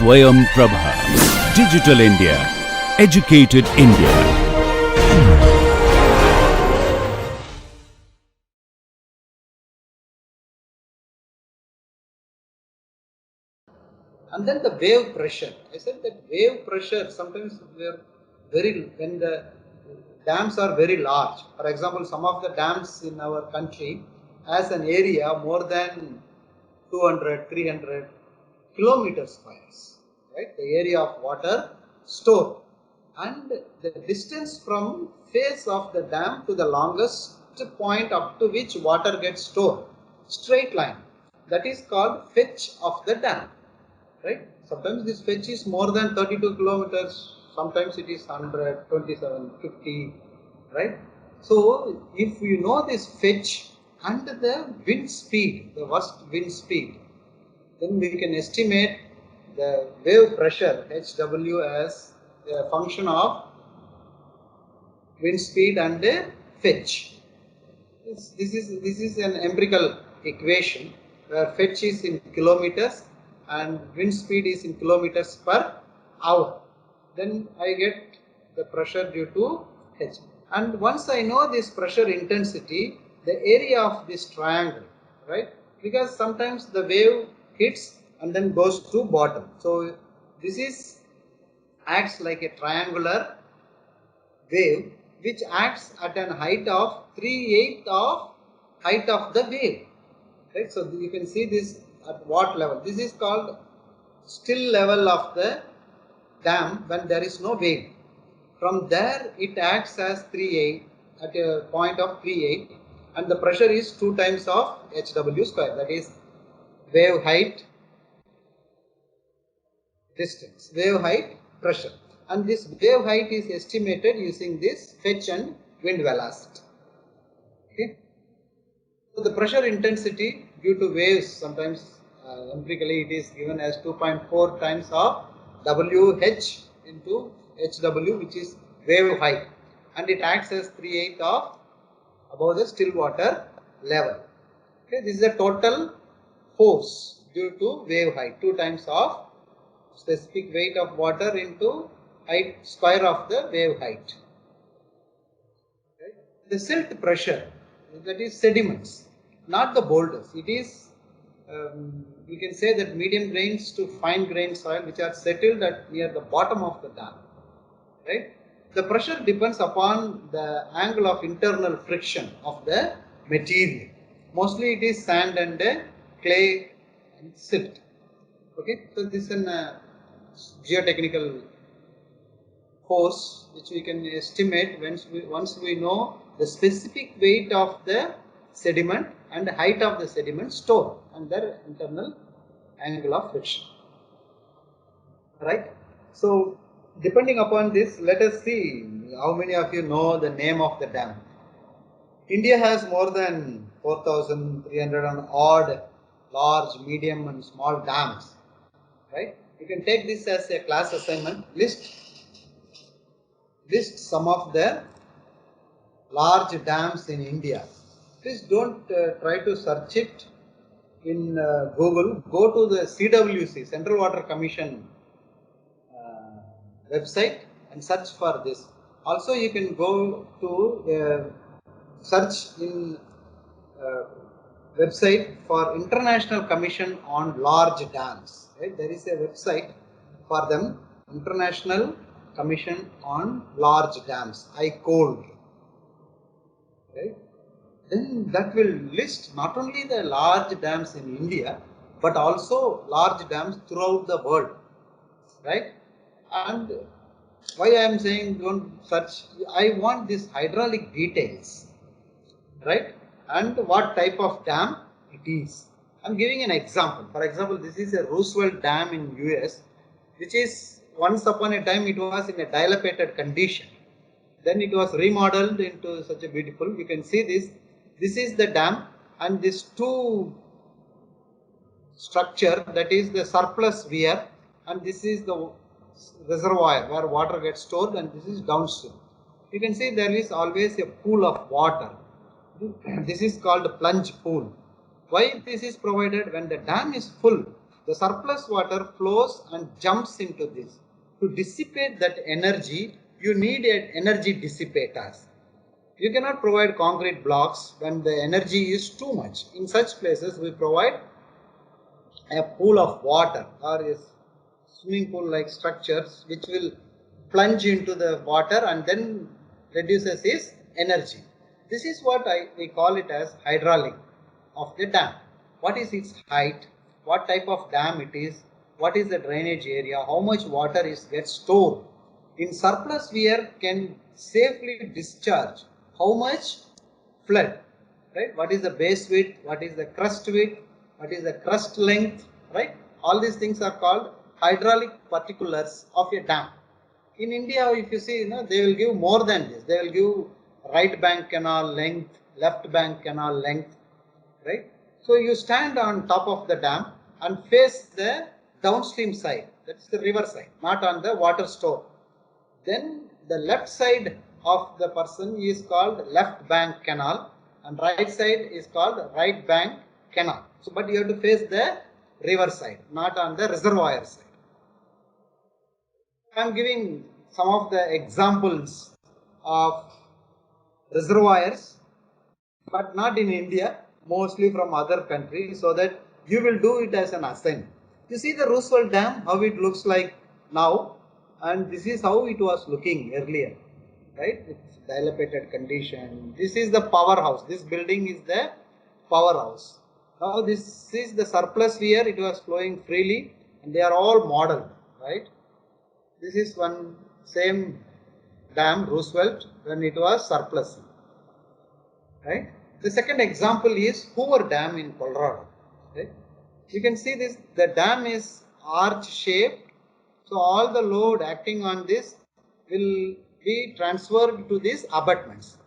Swayam Prabha. Digital India. Educated India. And then the wave pressure. I said that wave pressure sometimes when the dams are very large. For example, some of the dams in our country has an area more than 200, 300 kilometer squares, right? The area of water stored, and the distance from face of the dam to the longest point up to which water gets stored, straight line, that is called fetch of the dam, right? Sometimes this fetch is more than 32 kilometers, sometimes it is 100, 27, 50, right? So if you know this fetch and the wind speed, the worst wind speed, then we can estimate the wave pressure HW as a function of wind speed and fetch. This is an empirical equation where fetch is in kilometers and wind speed is in kilometers per hour. Then I get the pressure due to H. And once I know this pressure intensity, the area of this triangle, right? Because sometimes the wave hits and then goes to bottom. So this acts like a triangular wave which acts at an height of 3/8 of height of the wave, right? So you can see this at what level. This is called still level of the dam when there is no wave. From there it acts as 3/8 at a point of 3/8, and the pressure is 2 times of HW square, that is wave height distance, wave height pressure, and this wave height is estimated using this fetch and wind velocity. Okay. So the pressure intensity due to waves, sometimes empirically it is given as 2.4 times of WH into HW, which is wave height, and it acts as 3/8 of above the still water level. Okay. This is the total force due to wave height, 2 times of specific weight of water into height square of the wave height. Okay. The silt pressure, that is sediments, not the boulders. It is you can say that medium grains to fine grained soil which are settled at near the bottom of the dam, right? The pressure depends upon the angle of internal friction of the material. Mostly it is sand and clay and silt. Okay, so this is a geotechnical force which we can estimate once we know the specific weight of the sediment and the height of the sediment stored and their internal angle of friction, right? So depending upon this, let us see how many of you know the name of the dam. India has more than 4,300 and odd large, medium and small dams, right? You can take this as a class assignment. List some of the large dams in India. Please don't try to search it in Google. Go to the CWC, Central Water Commission website, and search for this. Also, you can go to search in website for International Commission on Large Dams. Right? There is a website for them, International Commission on Large Dams, ICOLD. Right? Then that will list not only the large dams in India, but also large dams throughout the world, right? And why I am saying don't search, I want this hydraulic details, right? And what type of dam it is. I am giving an example. For example, this is a Roosevelt Dam in US, which is once upon a time it was in a dilapidated condition. Then it was remodeled into such a beautiful, you can see this. This is the dam, and this two structure, that is the surplus weir, and this is the reservoir where water gets stored, and this is downstream. You can see there is always a pool of water. This is called plunge pool. Why this is provided? When the dam is full, the surplus water flows and jumps into this. To dissipate that energy, you need energy dissipators. You cannot provide concrete blocks when the energy is too much. In such places, we provide a pool of water or a swimming pool like structures which will plunge into the water and then reduces its energy. This is what we call it as hydraulic of the dam. What is its height? What type of dam it is? What is the drainage area? How much water gets stored? In surplus weir can safely discharge how much flood, right? What is the base width? What is the crust width? What is the crust length, right? All these things are called hydraulic particulars of a dam. In India, if you see, they will give more than this. They will give right bank canal length, left bank canal length, right? So you stand on top of the dam and face the downstream side, that's the river side, not on the water store. Then the left side of the person is called left bank canal and right side is called right bank canal. So, but you have to face the river side, not on the reservoir side. I am giving some of the examples of reservoirs, but not in India, mostly from other countries, so that you will do it as an assignment. You see the Roosevelt Dam, how it looks like now, and this is how it was looking earlier, right? It's dilapidated condition. This is the powerhouse. This building is the powerhouse. Now this is the surplus weir. It was flowing freely, and they are all modeled, right? This is one same dam, Roosevelt, when it was surplus, right? The second example is Hoover Dam in Colorado, right? You can see this, the dam is arch shaped, so all the load acting on this will be transferred to these abutments.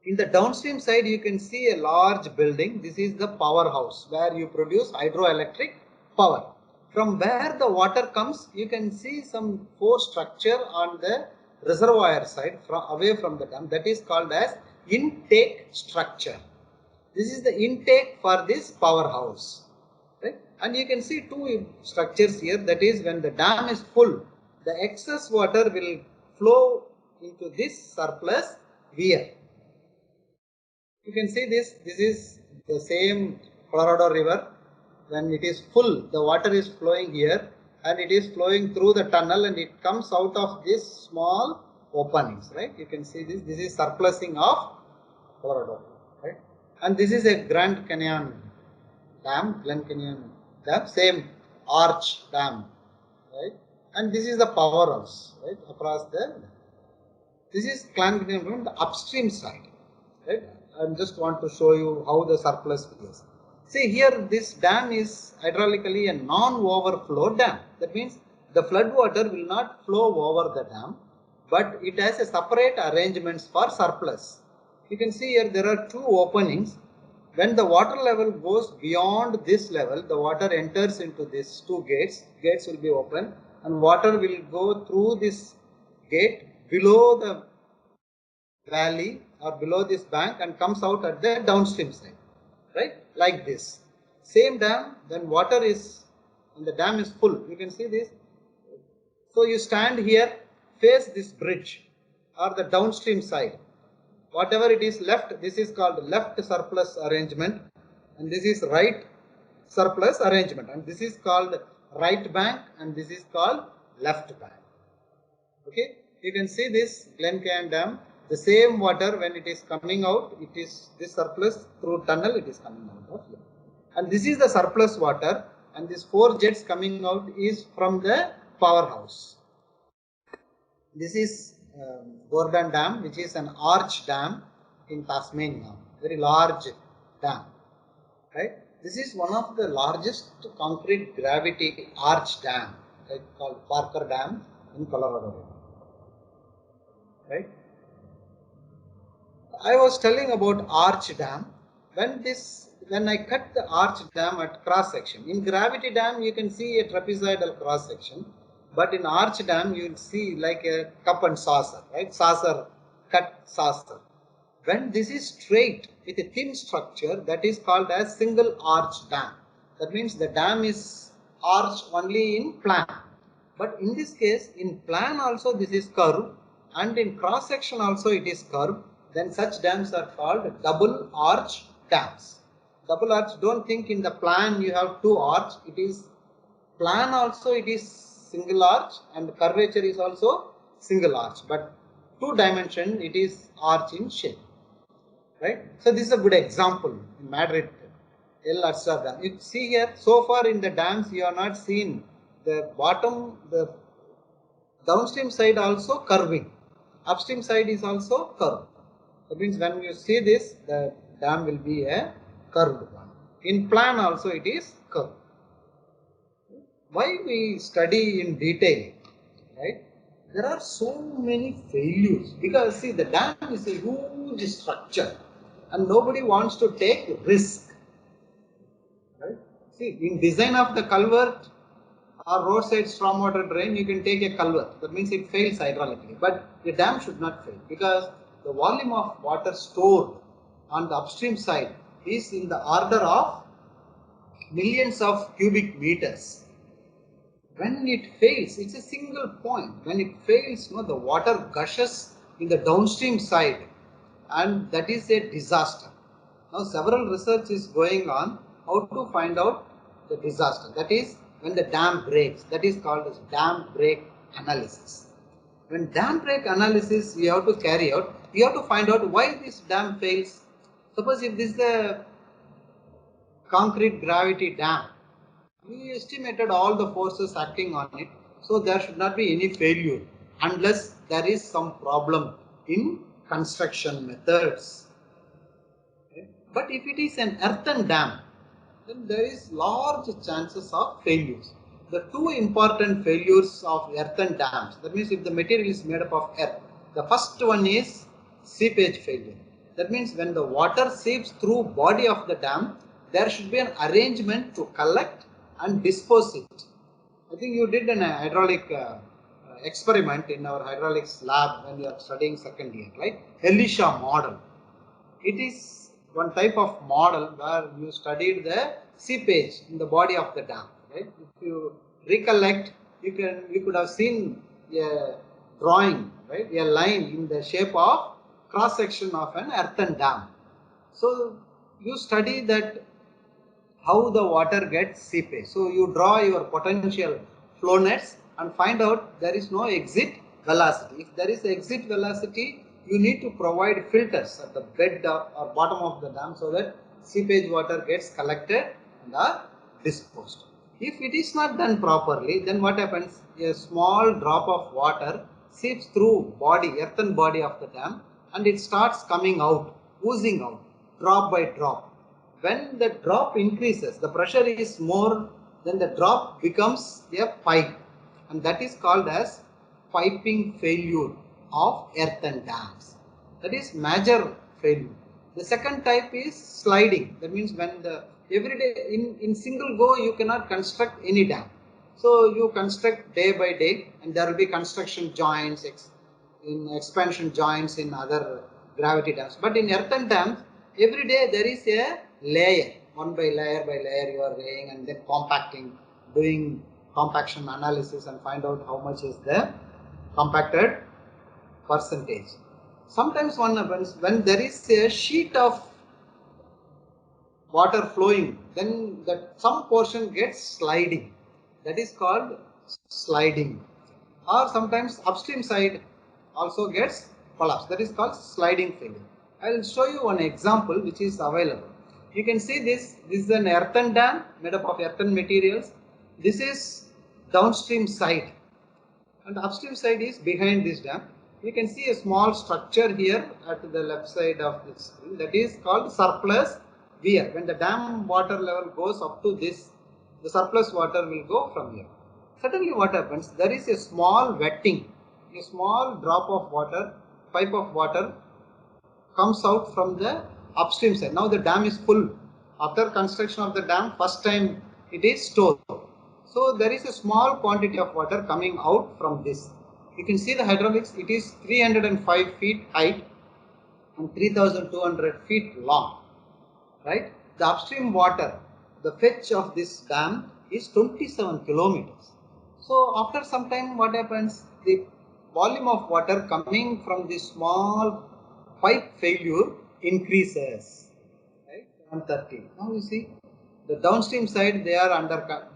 In the downstream side, you can see a large building. This is the powerhouse where you produce hydroelectric power. From where the water comes, you can see some force structure on the reservoir side away from the dam. That is called as intake structure. This is the intake for this powerhouse. Right? And you can see two structures here. That is, when the dam is full, the excess water will flow into this surplus weir. You can see this. This is the same Colorado River. When it is full, the water is flowing here and it is flowing through the tunnel and it comes out of these small openings, right? You can see this. This is surplusing of Colorado, right? And this is a Grand Canyon Dam, Glen Canyon Dam, same arch dam, right? And this is the powerhouse, right? Across the, this is Grand Canyon from the upstream side, right? I just want to show you how the surplus is. See here, this dam is hydraulically a non-overflow dam. That means the flood water will not flow over the dam, but it has a separate arrangements for surplus. You can see here there are two openings. When the water level goes beyond this level, the water enters into these two gates. Gates will be open and water will go through this gate below the valley or below this bank and comes out at the downstream side. Right, like this. Same dam, when water is, and the dam is full, you can see this. So you stand here, face this bridge or the downstream side. Whatever it is left, this is called left surplus arrangement and this is right surplus arrangement and this is called right bank and this is called left bank. Okay, you can see this Glen Canyon Dam. The same water, when it is coming out, it is this surplus through tunnel, it is coming out of here. And this is the surplus water and these four jets coming out is from the powerhouse. This is Gordon Dam, which is an arch dam in Tasmania, very large dam, right? This is one of the largest concrete gravity arch dam, right, called Parker Dam in Colorado, right? I was telling about arch dam. When I cut the arch dam at cross section, in gravity dam you can see a trapezoidal cross section, but in arch dam you will see like a cup and saucer, right? Saucer, cut saucer. When this is straight with a thin structure, that is called as single arch dam. That means the dam is arched only in plan. But in this case, in plan also this is curved, and in cross section also it is curved. Then such dams are called double arch dams. Double arch, don't think in the plan you have two arch. It is plan also it is single arch, and curvature is also single arch. But two dimension it is arch in shape. Right? So this is a good example in Madrid, El Arsar Dam. You see here, so far in the dams you have not seen the bottom, the downstream side also curving, upstream side is also curved. That means when you see this, the dam will be a curved one. In plan also it is curved. Why we study in detail, right? There are so many failures because see the dam is a huge structure and nobody wants to take risk. Right? See, in design of the culvert or roadside stormwater drain, you can take a culvert. That means it fails hydraulically. But the dam should not fail because the volume of water stored on the upstream side is in the order of millions of cubic meters. When it fails, it's a single point. When it fails, the water gushes in the downstream side, and that is a disaster. Now, several research is going on how to find out the disaster. That is when the dam breaks. That is called as dam break analysis. When dam break analysis we have to carry out, we have to find out why this dam fails. Suppose if this is a concrete gravity dam, we estimated all the forces acting on it, so there should not be any failure unless there is some problem in construction methods. Okay? But if it is an earthen dam, then there is large chances of failures. The two important failures of earthen dams, that means if the material is made up of earth, the first one is seepage failure. That means when the water seeps through body of the dam, there should be an arrangement to collect and dispose it. I think you did an hydraulic experiment in our hydraulics lab when you are studying second year, right? Elisha model. It is one type of model where you studied the seepage in the body of the dam. Right? If you recollect, you could have seen a drawing, right? A line in the shape of cross section of an earthen dam. So you study that how the water gets seepage. So you draw your potential flow nets and find out there is no exit velocity. If there is exit velocity, you need to provide filters at the bed or bottom of the dam so that seepage water gets collected and are disposed. If it is not done properly, then what happens? A small drop of water seeps through earthen body of the dam, and it starts coming out, oozing out, drop by drop. When the drop increases, the pressure is more, then the drop becomes a pipe, and that is called as piping failure of earthen dams. That is major failure. The second type is sliding. That means when every day in single go you cannot construct any dam. So you construct day by day, and there will be construction joints, expansion joints in other gravity dams. But in earthen dams, every day there is a layer, one by layer you are laying and then compacting, doing compaction analysis and find out how much is the compacted percentage. Sometimes what happens when there is a sheet of water flowing, then that some portion gets sliding. That is called sliding. Or sometimes upstream side also gets collapsed. That is called sliding failure. I will show you one example which is available. You can see this is an earthen dam made up of earthen materials. This is downstream side, and upstream side is behind this dam. You can see a small structure here at the left side of the screen, that is called surplus weir. When the dam water level goes up to this, the surplus water will go from here. Suddenly what happens? There is a small wetting, a small drop of water, pipe of water comes out from the upstream side. Now the dam is full. After construction of the dam, first time it is stored. So there is a small quantity of water coming out from this. You can see the hydraulics, it is 305 feet height and 3200 feet long. Right? The upstream water, the fetch of this dam is 27 kilometers. So after some time what happens? The volume of water coming from this small pipe failure increases, right? 130. Now you see the downstream side, they are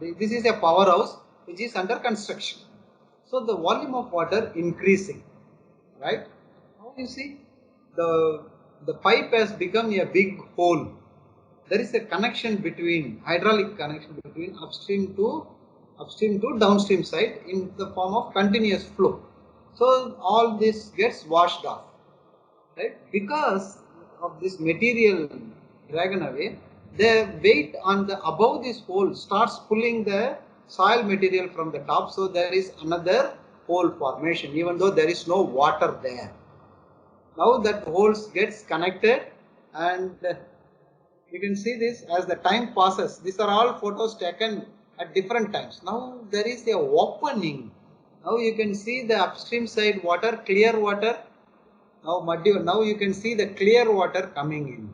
this is a powerhouse which is under construction. So the volume of water increasing, right? Now you see the pipe has become a big hole. There is a connection between hydraulic connection between upstream to downstream side in the form of continuous flow. So all this gets washed off, right? Because of this material dragged away, the weight on the above this hole starts pulling the soil material from the top. So there is another hole formation, even though there is no water there. Now that holes gets connected, and you can see this as the time passes. These are all photos taken at different times. Now there is a opening. Now you can see the upstream side water, clear water. Now you can see the clear water coming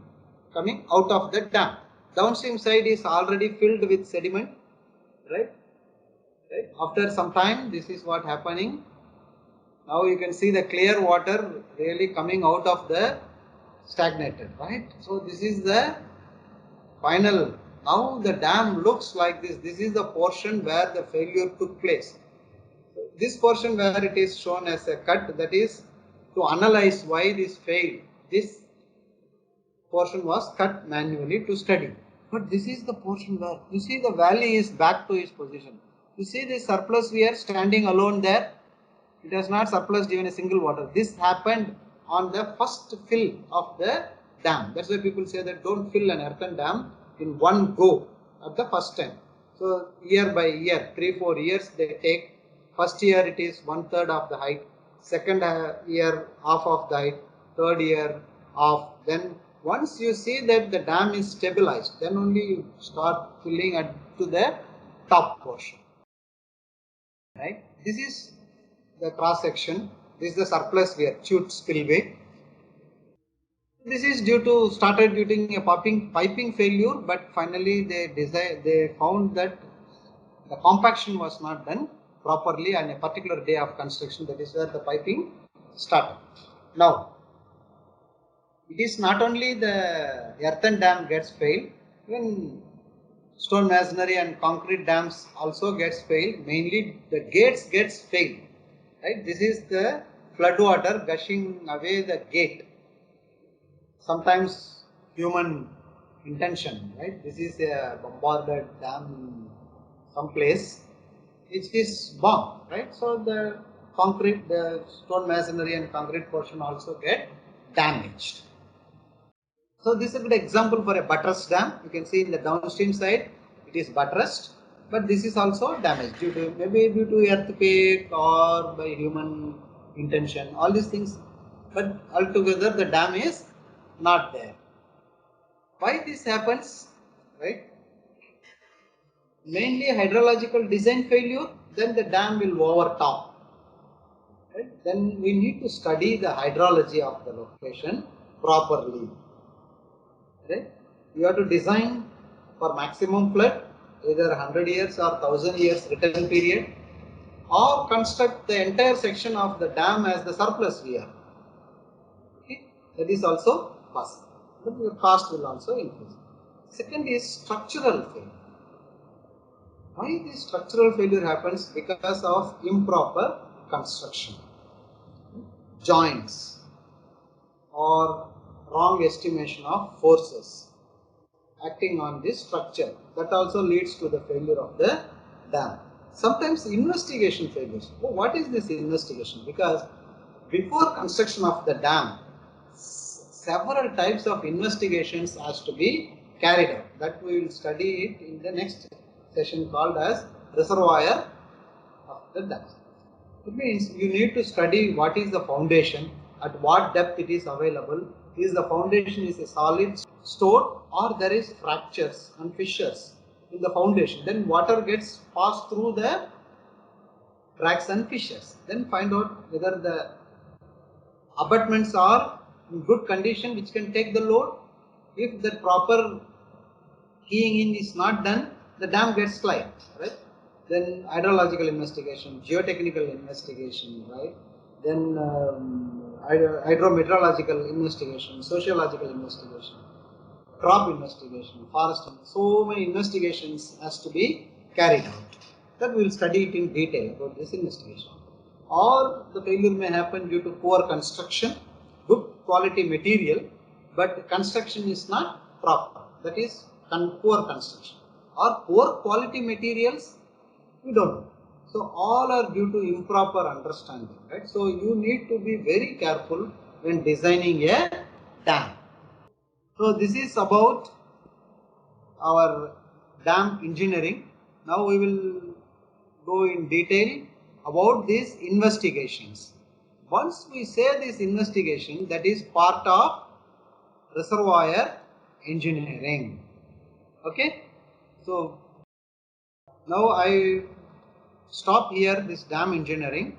out of the dam. Downstream side is already filled with sediment, right? After some time, this is what happening. Now you can see the clear water really coming out of the stagnated, right? So this is the final. Now the dam looks like this. This is the portion where the failure took place. This portion where it is shown as a cut, that is to analyze why this failed. This portion was cut manually to study. But this is the portion where you see the valley is back to its position. You see this surplus we are standing alone there. It has not surplused even a single water. This happened on the first fill of the dam. That's why people say that don't fill an earthen dam in one go at the first time. So year by year, 3-4 years they take. First year it is 1/3 of the height. Second year half of the height. Third year half. Then once you see that the dam is stabilized, then only you start filling to the top portion. Right? This is the cross section. This is the surplus weir, chute spillway. This is started due to a piping failure, but finally they found that the compaction was not done properly on a particular day of construction. That is where the piping started. Now, it is not only the earthen dam gets failed, even stone masonry and concrete dams also gets failed. Mainly the gates gets failed. Right? This is the flood water gushing away the gate. Sometimes human intention, right? This is a bombarded dam in some place which is bombed, right? So the stone masonry and concrete portion also get damaged. So this is a good example for a buttress dam. You can see in the downstream side it is buttressed, but this is also damaged maybe due to earthquake or by human intention, all these things. But altogether the dam is not there. Why this happens? Right? Mainly hydrological design failure, then the dam will overtop. Right? Then we need to study the hydrology of the location properly. Right? You have to design for maximum flood, either 100 years or 1000 years return period, or construct the entire section of the dam as the surplus weir. Okay? That is also possible, but your cost will also increase. Second is structural failure. Why this structural failure happens? Because of improper construction, joints, or wrong estimation of forces acting on this structure. That also leads to the failure of the dam. Sometimes investigation failures. Oh, what is this investigation? Because before construction of the dam, several types of investigations has to be carried out. That we will study it in the next session called as reservoir of the dam. It means you need to study what is the foundation, at what depth it is available, is the foundation is a solid stone or there is fractures and fissures in the foundation. Then water gets passed through the cracks and fissures. Then find out whether the abutments are in good condition which can take the load. If the proper keying in is not done, the dam gets slide, right? Then hydrological investigation, geotechnical investigation, right? Then hydrometeorological investigation, sociological investigation, crop investigation, forest, so many investigations has to be carried out. That we will study it in detail about this investigation. Or the failure may happen due to poor construction, good quality material, but construction is not proper. That is poor construction. Or poor quality materials, we don't know. So all are due to improper understanding, right? So you need to be very careful when designing a dam. So this is about our dam engineering. Now we will go in detail about these investigations. Once we say this investigation, that is part of reservoir engineering. Okay. So now I stop here this dam engineering.